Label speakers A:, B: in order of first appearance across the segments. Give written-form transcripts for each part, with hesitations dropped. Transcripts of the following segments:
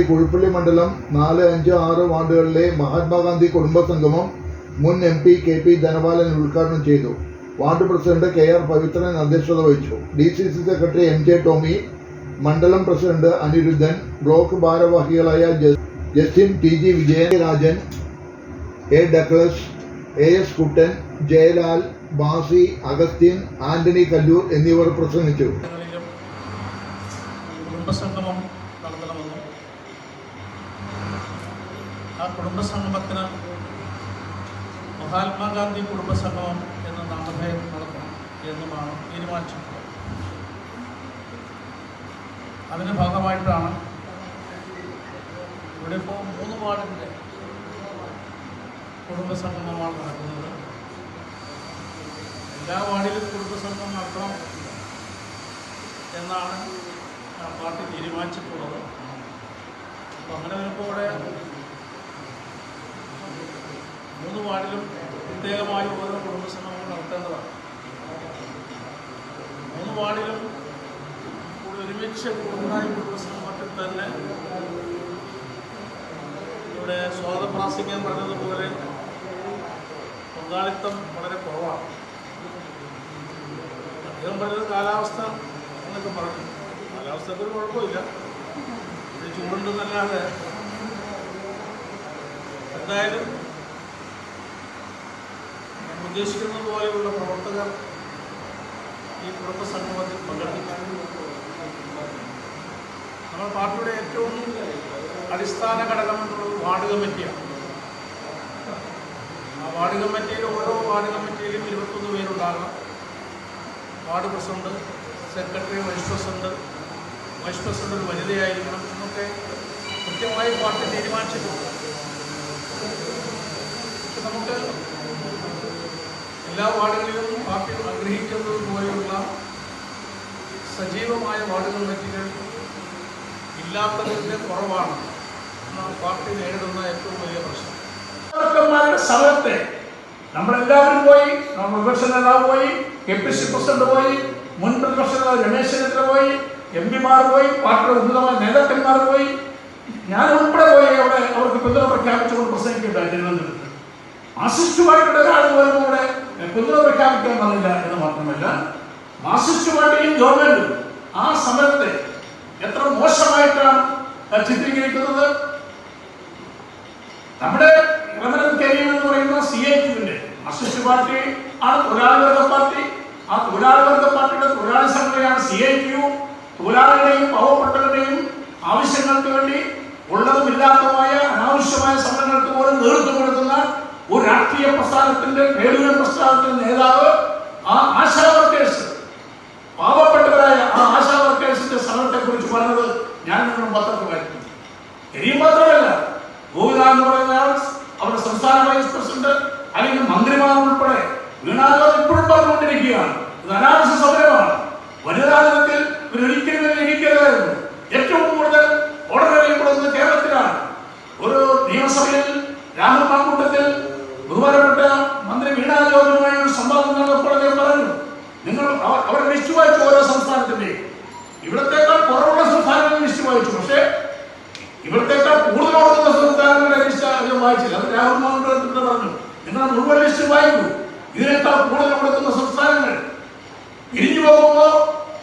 A: കുഴിപ്പള്ളി മണ്ഡലം 4, 5, 6 വാർഡുകളിലെ മഹാത്മാഗാന്ധി കുടുംബ സംഗമം മുൻ MP KP ധനപാലൻ ഉദ്ഘാടനം ചെയ്തു. വാർഡ് പ്രസിഡന്റ് KR പവിത്രൻ അധ്യക്ഷത വഹിച്ചു. DCC സെക്രട്ടറി MJ ടോമി, മണ്ഡലം പ്രസിഡന്റ് അനിരുദ്ധൻ, ബ്ലോക്ക് ഭാരവാഹികളായ Justin TG Vijayarajan, A Douglas, AS Kuttan, Jayalal, Basi, Augustine, Antony Kallur എന്നിവർ പ്രസംഗിച്ചു.
B: കുടുംബസംഗമം നടത്തണമെന്നും ആ കുടുംബസംഗമത്തിന് മഹാത്മാഗാന്ധി കുടുംബസംഗമം എന്ന നാമധേയം നടത്തണം എന്നുമാണ് തീരുമാനിച്ചിട്ടുള്ളത്. അതിൻ്റെ ഭാഗമായിട്ടാണ് ഇവിടെ ഇപ്പോൾ 3 വാർഡിൻ്റെ കുടുംബസംഗമമാണ് നടക്കുന്നത്. എല്ലാ വാർഡിലും കുടുംബസംഗമം നടത്തണം എന്നാണ് പാർട്ടി തീരുമാനിച്ചിട്ടുള്ളത്. അപ്പോൾ അങ്ങനെ വരുമ്പോൾ ഇവിടെ 3 വാർഡിലും പ്രത്യേകമായി ഓരോ കുടുംബസംഗമങ്ങൾ നടത്തേണ്ടതാണ്. 3 വാർഡിലും കൂടി ഒരുമിച്ച് കൂടുന്നതായി കുടുംബസംഗമത്തിൽ തന്നെ ഇവിടെ സ്വാഗതപ്രാസംഗം പറഞ്ഞതുപോലെ പങ്കാളിത്തം വളരെ കുറവാണ്. അദ്ദേഹം പറഞ്ഞത് കാലാവസ്ഥ എന്നൊക്കെ പറഞ്ഞു. കാലാവസ്ഥയ്ക്ക് ഒരു കുഴപ്പമില്ല, ഇത് ചൂടുണ്ടെന്നല്ലാതെ എന്തായാലും ഞാൻ ഉദ്ദേശിക്കുന്നത് പോലെയുള്ള പ്രവർത്തകർ ഈ കുടുംബസംഗമത്തിൽ പങ്കെടുക്കാൻ നമ്മുടെ പാർട്ടിയുടെ ഏറ്റവും അടിസ്ഥാന ഘടകം എന്നുള്ളത് വാർഡ് കമ്മിറ്റിയാണ്. ആ വാർഡ് കമ്മിറ്റിയിൽ ഓരോ വാർഡ് കമ്മിറ്റിയിലും 21 പേരുണ്ടാകണം. Ward president, secretary, vice president ഒരു വനിതയായിരിക്കണം എന്നൊക്കെ കൃത്യമായി പാർട്ടി തീരുമാനിച്ചിട്ടുണ്ട്. പക്ഷെ നമുക്ക് എല്ലാ വാർഡുകളിലും പാർട്ടി ആഗ്രഹിക്കുന്നത് പോലെയുള്ള സജീവമായ വാർഡ് കമ്മിറ്റികൾ ഇല്ലാത്തതിൻ്റെ കുറവാണ് എന്നാണ് പാർട്ടി നേരിടുന്ന ഏറ്റവും വലിയ പ്രശ്നം. സമയത്തെ നമ്മളെല്ലാവരും പോയി, നമ്മുടെ പ്രതിപക്ഷ നേതാവ് പോയി, KPC പ്രസിഡന്റ് പോയി, മുൻ പ്രതിപക്ഷ നേതാവ് രമേശ് ചെന്നിത്തല പോയി, MP-മാർ പോയി, പാർട്ടിയുടെ ഉന്നതമായ നേതാക്കന്മാർ പോയി, ഞാൻ ഉൾപ്പെടെ പോയി അവിടെ അവർക്ക് പിന്തുണ പ്രഖ്യാപിച്ചുകൊണ്ട് പ്രസംഗിക്കുകയുണ്ടായി. തിരുവനന്തപുരത്ത് മാർസിസ്റ്റുമായിട്ടുള്ള ഒരാൾ പോലും കൂടെ പിന്തുണ പ്രഖ്യാപിക്കാൻ പറഞ്ഞില്ല എന്ന് മാത്രമല്ല, മാർസിസ്റ്റ് പാർട്ടിയും ഗവൺമെന്റും ആ സമരത്തെ എത്ര മോശമായിട്ടാണ് ചിത്രീകരിക്കുന്നത്. നമ്മുടെ റമനൻ കരീം എന്ന് പറയുന്ന CIQ-ന്റെ മാർസിസ്റ്റ് പാർട്ടി ആണ് തൊഴിലാളി വർഗ പാർട്ടി. ആ തൊഴിലാളി വർഗ പാർട്ടിയുടെ തൊഴിലാളി സംഘടനയാണ് CIQ. തൊഴിലാളികളുടെയും പാവപ്പെട്ടവരുടെയും ആവശ്യങ്ങൾക്ക് വേണ്ടി ഉള്ളതും ഇല്ലാത്തതുമായ അനാവശ്യമായ സമരങ്ങൾക്ക് പോലും നേതൃത്വം കൊടുക്കുന്ന ഒരു രാഷ്ട്രീയ പ്രസ്ഥാനത്തിന്റെ നേതാവ് ആ ആശാ വർക്കേഴ്സ്, പാവപ്പെട്ടവരായ ആ ആശാ വർക്കേഴ്സിന്റെ സമരത്തെ കുറിച്ച് പറഞ്ഞത് ഞാൻ നിങ്ങളുടെ പത്രത്തിൽ വായിക്കുന്നു. കരീം മാത്രമല്ല, ഗോവിന്ദ എന്ന് പറയുന്ന അവരുടെ സംസ്ഥാന വൈസ് പ്രസിഡന്റ് അല്ലെങ്കിൽ മന്ത്രിമാർ ഉൾപ്പെടെ വീണാലോ ഇപ്പോഴും പറഞ്ഞുകൊണ്ടിരിക്കുകയാണ് ഇത് അനാവശ്യ സമരമാണ്. വനിതാ ദിനത്തിൽ ഇവരൊരിക്കലും ഇരിക്കരുതായിരുന്നു. ഏറ്റവും കൂടുതൽ ഓർഡർ അറിയപ്പെടുന്നത് കേരളത്തിലാണ്. ഒരു നിയമസഭയിൽ രാമമാങ്കൂട്ടത്തിൽ ബഹുമാനപ്പെട്ട മന്ത്രി വീണാലോകനുമായി ഒരു സംവാദം നടന്നപ്പോൾ അദ്ദേഹം പറഞ്ഞു, നിങ്ങൾ അവരുടെ ലിസ്റ്റ് വായിച്ചു ഓരോ സംസ്ഥാനത്തിന്റെയും. ഇവിടത്തേക്കാൾ കുറവുള്ള സംസ്ഥാനങ്ങൾ ലിസ്റ്റ് വായിച്ചു, പക്ഷേ ഇവിടത്തേക്കാൾ കൂടുതൽ കൊടുക്കുന്ന സംസ്ഥാനങ്ങളുടെ ലിസ്റ്റ് അദ്ദേഹം വായിച്ചില്ല. അത് രാഹുൽ മാങ്കൂട്ടത്തിൽ പറഞ്ഞു, നിങ്ങൾ മുഴുവൻ ലിസ്റ്റ് വായിക്കൂ. ഇതിനേക്കാൾ കൂടുതൽ കൊടുക്കുന്ന സംസ്ഥാനങ്ങൾ പിരിഞ്ഞു പോകുമ്പോൾ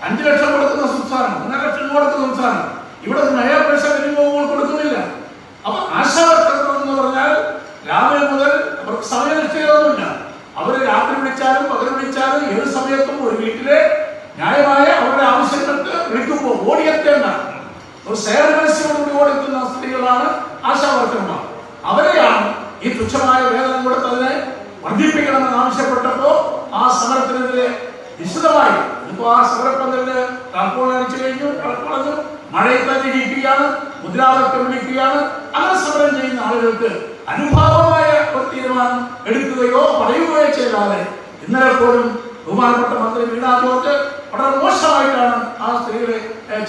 B: 5 ലക്ഷം കൊടുക്കുന്ന സംസ്ഥാനം, 1.5 ലക്ഷം കൊടുക്കുന്ന സംസ്ഥാനം, ഇവിടെ 9 പൈസ പിരിഞ്ഞു പോകുമ്പോൾ കൊടുക്കുന്നില്ല. അപ്പൊ ആശാവർക്കർത്തം എന്ന് പറഞ്ഞാൽ രാവിലെ മുതൽ അവർക്ക് സമയനിഷ്ഠയൊന്നുമില്ല. അവര് രാത്രി വിളിച്ചാലും പകൽ വിളിച്ചാലും ഏത് സമയത്തും ഒരു വീട്ടിലെ ന്യായമായ അവരുടെ ആവശ്യങ്ങൾക്ക് വിളിക്കുമ്പോൾ ഓടിയെത്തേണ്ട ഒരു സേവനമനസ്യോടുകൂടി ഓടിക്കുന്ന സ്ത്രീകളാണ് ആശാവർക്കർമാർ. അവരെയാണ് ഈ തുച്ഛമായ വേതനം കൊടുത്തതിനെ വർദ്ധിപ്പിക്കണമെന്ന് ആവശ്യപ്പെട്ടപ്പോ ആ സമരത്തിനെതിരെ വിശദമായി ഇപ്പോ ആ സമരപ്പന്തലിന് ടാർപോൾ അടിച്ചു കഴിഞ്ഞു, കളഞ്ഞു, മഴയിൽ തന്നെ ഇരിക്കുകയാണ്, മുദ്രാവാക്യം വിളിക്കുകയാണ്. അങ്ങനെ സമരം ചെയ്യുന്ന ആളുകൾക്ക് അനുഭാവമായ ഒരു തീരുമാനം എടുക്കുകയോ പറയുകയോ ചെയ്താതെ ഇന്നലെ പോലും ബഹുമാനപ്പെട്ട മന്ത്രി വീണ ജോർജ് വളരെ മോശമായിട്ടാണ് ആ സ്ത്രീകളെ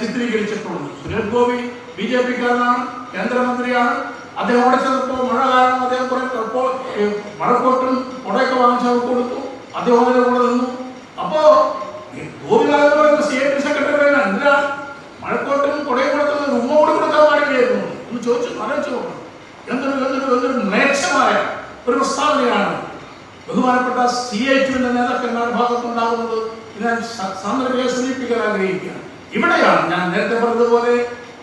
B: ചിത്രീകരിച്ചിട്ടുള്ളത്. സുരേഷ് ഗോപി BJP-കാരനാണ്, കേന്ദ്രമന്ത്രിയാണ്. അദ്ദേഹം അവിടെ ചെന്നപ്പോൾ മഴ കാരണം അദ്ദേഹം കുറെ മഴക്കോട്ടും കുടയൊക്കെ വാങ്ങിച്ചു കൊടുത്തു. അദ്ദേഹം അതിന്റെ കൂടെ നിന്നു. അപ്പോ ഗോപിനാഥ് പറയുന്ന CIT സെക്രട്ടറി എന്തിനാ മഴക്കോട്ടും കുടയും കൊടുക്കുന്നത് ഉമ്മ കൂടി കൊടുക്കാൻ പാടില്ലായിരുന്നു. തന്നെയാണ് ബഹുമാനപ്പെട്ട CITUവിന്റെ നേതാക്കന്മാരുടെ ഭാഗത്തുണ്ടാകുന്നത്. ഞാൻ സന്ദർഭയെ സൂചിപ്പിക്കാൻ ആഗ്രഹിക്കുകയാണ്. ഇവിടെയാണ് ഞാൻ നേരത്തെ പറഞ്ഞതുപോലെ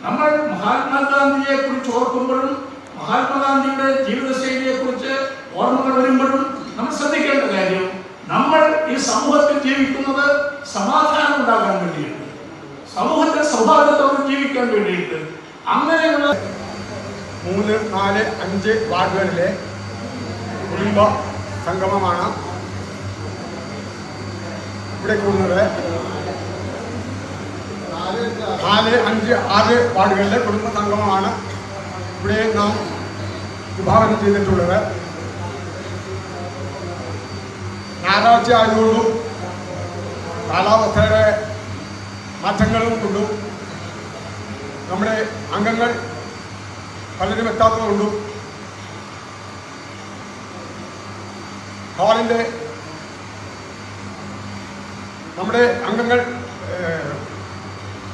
B: നമ്മൾ മഹാത്മാഗാന്ധിയെ കുറിച്ച് ഓർക്കുമ്പോഴും മഹാത്മാഗാന്ധിയുടെ ജീവിതശൈലിയെ കുറിച്ച് ഓർമ്മകൾ വരുമ്പോഴും നമ്മൾ ശ്രദ്ധിക്കേണ്ട കാര്യം, നമ്മൾ ഈ സമൂഹത്തിൽ ജീവിക്കുന്നത് സമാധാനം ഉണ്ടാകാൻ വേണ്ടിയിട്ട്, സമൂഹത്തിൽ സൗഹാർദ്ദത്തോടെ ജീവിക്കാൻ വേണ്ടിയിട്ട്. അങ്ങനെയുള്ള
C: 3, 4, 5 വാർഡുകളിലെ കുടുംബ സംഗമമാണ് ഇവിടെ കൂടുന്നത്. 4, 5, 6 വാർഡുകളിലെ കുടുംബ സംഗമമാണ് ഇവിടെ നാം വിഭാവനം ചെയ്തിട്ടുള്ളത്. ഞായറാഴ്ച ആയതോടും കാലാവസ്ഥയുടെ മാറ്റങ്ങളും കൊണ്ടും നമ്മുടെ അംഗങ്ങൾ പലരും എത്താത്തതുകൊണ്ടും ഹാളിൻ്റെ നമ്മുടെ അംഗങ്ങൾ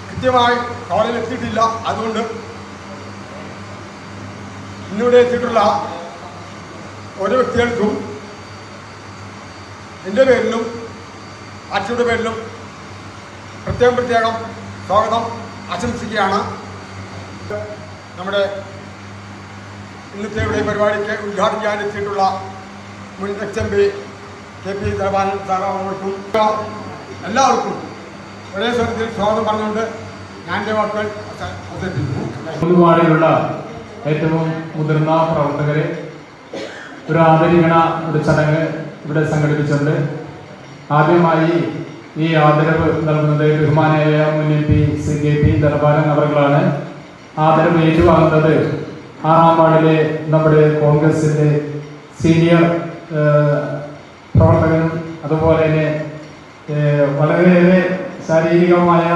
C: കൃത്യമായി ഹാളിൽ എത്തിയിട്ടില്ല. അതുകൊണ്ട് ഇന്നിവിടെ എത്തിയിട്ടുള്ള ഓരോ വ്യക്തികൾക്കും എൻ്റെ പേരിലും പാർട്ടിയുടെ പേരിലും പ്രത്യേകം സ്വാഗതം ആശംസിക്കുകയാണ്. നമ്മുടെ ഇന്നത്തെ ഇവിടെ പരിപാടിക്ക് ഉദ്ഘാടനം എത്തിയിട്ടുള്ള മുൻ XMP KP ധനപാലൻ സാറാവർക്കും എല്ലാവർക്കും ഒരേ സ്വരത്തിൽ സ്വാഗതം പറഞ്ഞുകൊണ്ട് ഞാൻ എൻ്റെ വാക്കുകൾ അവതരിപ്പിക്കുന്നു.
D: വാർഡിലുള്ള ഏറ്റവും മുതിർന്ന പ്രവർത്തകരെ ഒരു ആദരിക്കണ ഒരു ചടങ്ങ് ഇവിടെ സംഘടിപ്പിച്ചിട്ടുണ്ട്. ആദ്യമായി ഈ ആദരവ് നൽകുന്നത് ബഹുമാനായ മുൻ MP ശ്രീ KP ധനപാലൻ അവർകളാണ്. ആദരവ് ഏറ്റുവാങ്ങുന്നത് 6ാം വാർഡിലെ നമ്മുടെ കോൺഗ്രസിന്റെ സീനിയർ പ്രവർത്തകനും അതുപോലെ തന്നെ വളരെയേറെ ശാരീരികമായ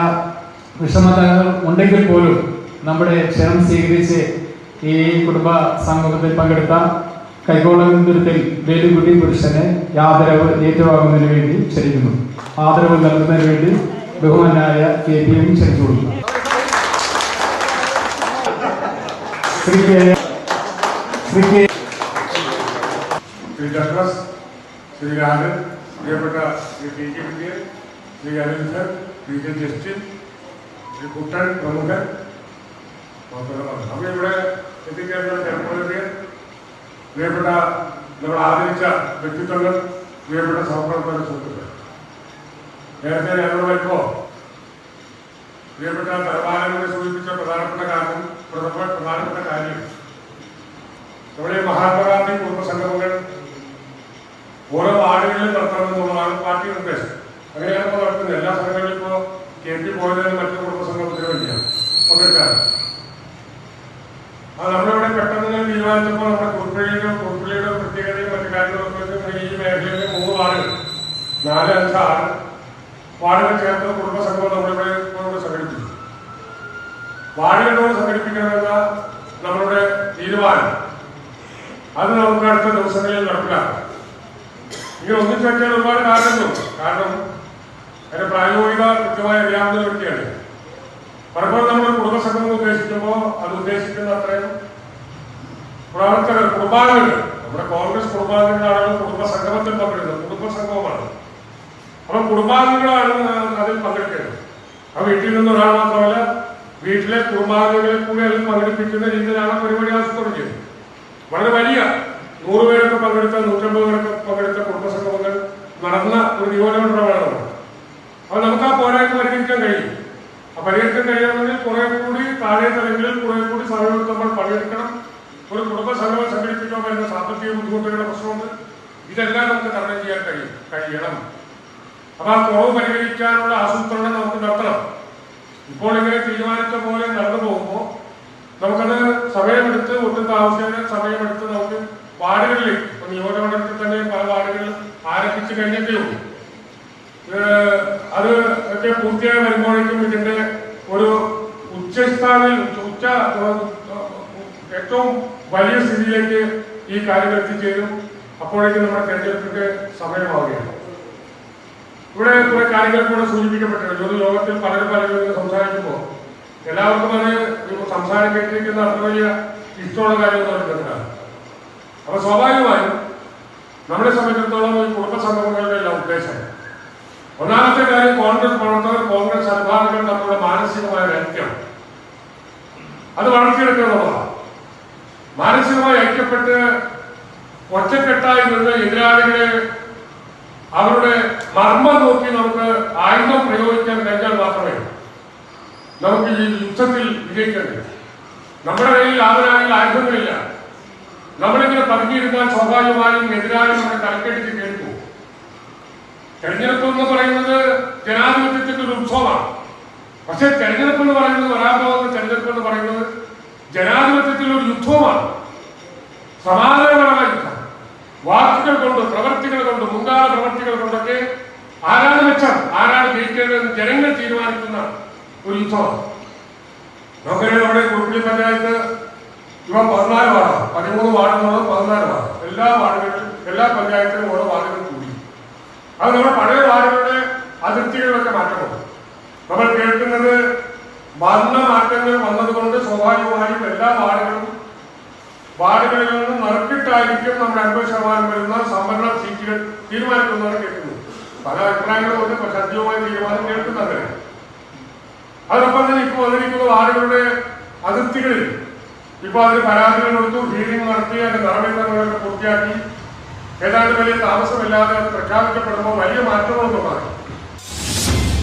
D: വിഷമതകൾ ഉണ്ടെങ്കിൽ പോലും നമ്മുടെ ക്ഷണം സ്വീകരിച്ച് ഈ കുടുംബ സംഗമത്തിൽ പങ്കെടുത്ത കൈകോളത്തിൽ വേലുകുട്ടി പുരുഷനെ ആദരവ് ഏറ്റുവാങ്ങുന്നതിന് വേണ്ടി ക്ഷണിക്കുന്നു. ആദരവ് നൽകുന്നതിന് വേണ്ടി ബഹുമാനായ KPയും ക്ഷണിച്ചു കൊടുക്കുന്നു.
E: ശ്രീ ഡഗ്ലസ്, ശ്രീ രാജൻ, പ്രിയപ്പെട്ട Shri PK Vijayan, Shri Anildhar, PK Justin, Shri Kuttan പ്രമുഖൻ, നമ്മളിവിടെ എത്തിച്ചേർന്ന ജനപ്രതിനിധികൾ, പ്രിയപ്പെട്ട നമ്മൾ ആദരിച്ച വ്യക്തിത്വങ്ങൾ, പ്രിയപ്പെട്ട സഹപ്രവർത്തക സുഹൃത്തുക്കൾ, നേരത്തെ ഞങ്ങൾ വരുമ്പോൾ പ്രിയപ്പെട്ട ധനപാലനെ സൂചിപ്പിച്ച പ്രധാനപ്പെട്ട കാര്യം നമ്മുടെ മഹാത്മാഗാന്ധി കുടുംബ സംഗമങ്ങൾ ഓരോ വാർഡുകളിലും നടത്തണമെന്നുള്ളതാണ് പാർട്ടി നിർദ്ദേശം. അങ്ങനെയാണ് ഇപ്പോൾ നടത്തുന്നത്. എല്ലാ സംഘങ്ങളിലും ഇപ്പോൾ KP പോയതിന് മറ്റൊരു കുടുംബ സംഗമത്തിന് വേണ്ടിയാണ് പങ്കെടുക്കാറ്. അത് നമ്മളിവിടെ പെട്ടെന്ന് തീരുമാനിച്ചപ്പോൾ നമ്മുടെ കുറുപ്പള്ളിയുടെ പ്രത്യേകതയും മറ്റു കാര്യങ്ങളൊക്കെ ഈ മേഖലയിലെ 3 വാർഡുകൾ 4, 5, 6 വാർഡുകൾ ചേർത്ത് കുടുംബ സംഗമം നമ്മളിവിടെ സംഘടിപ്പിച്ചു. വാർഡുകളോട് സംഘടിപ്പിക്കണമെന്ന നമ്മളുടെ തീരുമാനം അത് നമുക്ക് അടുത്ത ദിവസങ്ങളിൽ നടപ്പിലാക്കാം. ഇങ്ങനെ ഒന്നിച്ചു വെച്ചാൽ ഒരുപാട് കാരണങ്ങളുണ്ട്. കാരണം അതിന്റെ പ്രായോഗിക കൃത്യമായി അറിയാവുന്ന വ്യക്തിയാണ്. പലപ്പോഴും നമ്മൾ കുടുംബസംഗമം ഉദ്ദേശിക്കുമ്പോൾ അത് ഉദ്ദേശിക്കുന്ന അത്രയും പ്രവർത്തകർ കുടുംബാംഗങ്ങൾ നമ്മുടെ കോൺഗ്രസ് കുടുംബാംഗങ്ങളാണ് കുടുംബ സംഗമത്തിൽ പങ്കെടുക്കുന്നത്. കുടുംബസംഗമമാണ്. അപ്പം കുടുംബാംഗങ്ങളാണ് അതിൽ പങ്കെടുക്കുന്നത്. ആ വീട്ടിൽ നിന്ന് ഒരാൾ മാത്രമല്ല, വീട്ടിലെ കുടുംബാംഗങ്ങളെ കൂടി അതിൽ പങ്കെടുപ്പിക്കുന്ന രീതിയിലാണ് പരിപാടി ആസൂത്രണം ചെയ്തത്. വളരെ വലിയ 100 പേരൊക്കെ പങ്കെടുത്ത 150 പേരൊക്കെ പങ്കെടുത്ത കുടുംബസംഗമങ്ങൾ നടന്ന ഒരു നിയോജകമണ്ഡലമാണ്. അത് നമുക്ക് ആ പോരായ്മ പരിഹരിക്കാൻ കഴിയും. ആ പരിഹരിക്കാൻ കഴിയണമെങ്കിൽ കുറെ കൂടി താഴെ തലങ്ങളിൽ കുറെ കൂടി സമയം നമ്മൾ പണിയെടുക്കണം. ഒരു കുടുംബ സംഗമം സംഘടിപ്പിക്കാൻ വരുന്ന സാമ്പത്തിക ബുദ്ധിമുട്ടുകളുടെ പ്രശ്നമുണ്ട്. ഇതെല്ലാം നമുക്ക് തരണം ചെയ്യാൻ കഴിയണം. അപ്പൊ ആ കുറവ് പരിഹരിക്കാനുള്ള ആസൂത്രണം നമുക്ക് നടത്തണം. ഇപ്പോൾ ഇങ്ങനെ തീരുമാനിച്ച പോലെ നടന്നു പോകുമ്പോൾ നമുക്കത് സമയമെടുത്ത് ഒട്ടും താമസിക്കാതെ സമയമെടുത്ത് നമുക്ക് വാർഡുകളിൽ നിയോജകമണ്ഡലത്തിൽ തന്നെ പല വാർഡുകളിലും ആരംഭിച്ചു കഴിഞ്ഞിട്ടേ ഉള്ളൂ. അത് ഒക്കെ പൂർത്തിയായി വരുമ്പോഴേക്കും ഇതിന്റെ ഒരു ഉച്ചസ്ഥാനിൽ ഏറ്റവും വലിയ സ്ഥിതിയിലേക്ക് ഈ കാര്യങ്ങൾ എത്തിച്ചേരും. അപ്പോഴേക്കും നമ്മുടെ തെരഞ്ഞെടുപ്പിന്റെ സമയമാവുകയാണ്. ഇവിടെ കുറെ കാര്യങ്ങൾ കൂടെ സൂചിപ്പിക്കപ്പെട്ടിട്ടുണ്ട്. ഒരു യോഗത്തിൽ പലരും സംസാരിക്കുമ്പോൾ എല്ലാവർക്കും അത് സംസാരം കേട്ടിരിക്കുന്ന അത്ര വലിയ ഇഷ്ടമുള്ള കാര്യം എന്ന് പറഞ്ഞിട്ടുണ്ടാകും. അപ്പൊ സ്വാഭാവികമായും നമ്മളെ സംബന്ധിച്ചിടത്തോളം ഈ കുടുംബ സംഗമങ്ങളുടെ എല്ലാം ഉദ്ദേശം ഒന്നാമത്തെ കാര്യം കോൺഗ്രസ് പ്രവർത്തകർ കോൺഗ്രസ് അനുഭാവികൾ തമ്മിലുള്ള മാനസികമായ ഐക്യം അത് വളർത്തിയെടുക്കുക എന്നുള്ളതാണ്. മാനസികമായി ഐക്യപ്പെട്ട് ഒറ്റക്കെട്ടായി നിന്ന് എതിരാളികളെ അവരുടെ മർമ്മം നോക്കി നമുക്ക് ആയുധം പ്രയോഗിക്കാൻ കഴിഞ്ഞാൽ മാത്രമേ നമുക്ക് ഈ യുദ്ധത്തിൽ വിജയിക്കാൻ കഴിയും. നമ്മുടെ കയ്യിൽ ആവനാണെങ്കിൽ ആയുധങ്ങളില്ല. നമ്മളിങ്ങനെ പതുങ്ങിയിരുന്നാൽ സ്വാഭാവികമായും എതിരാളി നമ്മുടെ തലക്കെട്ടിച്ച് കേൾക്കും. തെരഞ്ഞെടുപ്പ് എന്ന് പറയുന്നത് ജനാധിപത്യത്തിന്റെ ഒരു ഉത്സവമാണ്. പക്ഷെ തെരഞ്ഞെടുപ്പ് എന്ന് പറയുന്നത് വരാൻ പോകുന്ന തെരഞ്ഞെടുപ്പ് എന്ന് പറയുന്നത് ജനാധിപത്യത്തിലുള്ള ഒരു യുദ്ധവുമാണ്. സമാധാനപരമായ യുദ്ധം. വാക്കുകൾ കൊണ്ട് പ്രവർത്തികൾ കൊണ്ട് മുൻകാല പ്രവർത്തികൾ കൊണ്ടൊക്കെ ആരാണ് മെച്ചം ആരാണ് ജയിക്കേണ്ടതെന്ന് ജനങ്ങൾ തീരുമാനിക്കുന്ന ഒരു യുദ്ധമാണ്. നമുക്കറിയാം നമ്മുടെ കുറുപ്പിളി പഞ്ചായത്ത് ഇവ 14 വാർഡാണ്. 13 വാർഡുകളോട് 14 വാർഡ്. എല്ലാ വാർഡുകളിലും എല്ലാ പഞ്ചായത്തിലും ഓരോ വാർഡുകൾ കൂടി. അത് നമ്മുടെ പഴയ വാർഡുകളുടെ അതിർത്തികളിലൊക്കെ മാറ്റമുണ്ട്. നമ്മൾ കേൾക്കുന്നത് ഭരണ മാറ്റങ്ങൾ വന്നതുകൊണ്ട് സ്വാഭാവികമായും എല്ലാ വാർഡുകളിൽ നിന്നും നറുക്കിട്ടായിരിക്കും നമ്മുടെ 50% വരുന്ന സംവരണ സീറ്റുകൾ തീരുമാനിക്കുന്നവർ കേൾക്കുന്നു. പല അഭിപ്രായങ്ങളുമുണ്ട്. പക്ഷെ സജീവമായ തീരുമാനം കേൾക്കുന്നുണ്ട്. അതോടൊപ്പം തന്നെ ഇപ്പോൾ വന്നിരിക്കുന്ന വാർഡുകളുടെ അതിർത്തികളിൽ ഇപ്പൊ അതിന് പരാതികൾ കൊടുത്തു, ഹീറിംഗ് നടത്തി, അതിന്റെ നടപടിക്രമങ്ങളൊക്കെ പൂർത്തിയാക്കി ഏതാണ്ട് വലിയ താമസമില്ലാതെ പ്രഖ്യാപിക്കപ്പെടുമ്പോൾ വലിയ മാറ്റങ്ങളൊന്നും ഉണ്ടാകും.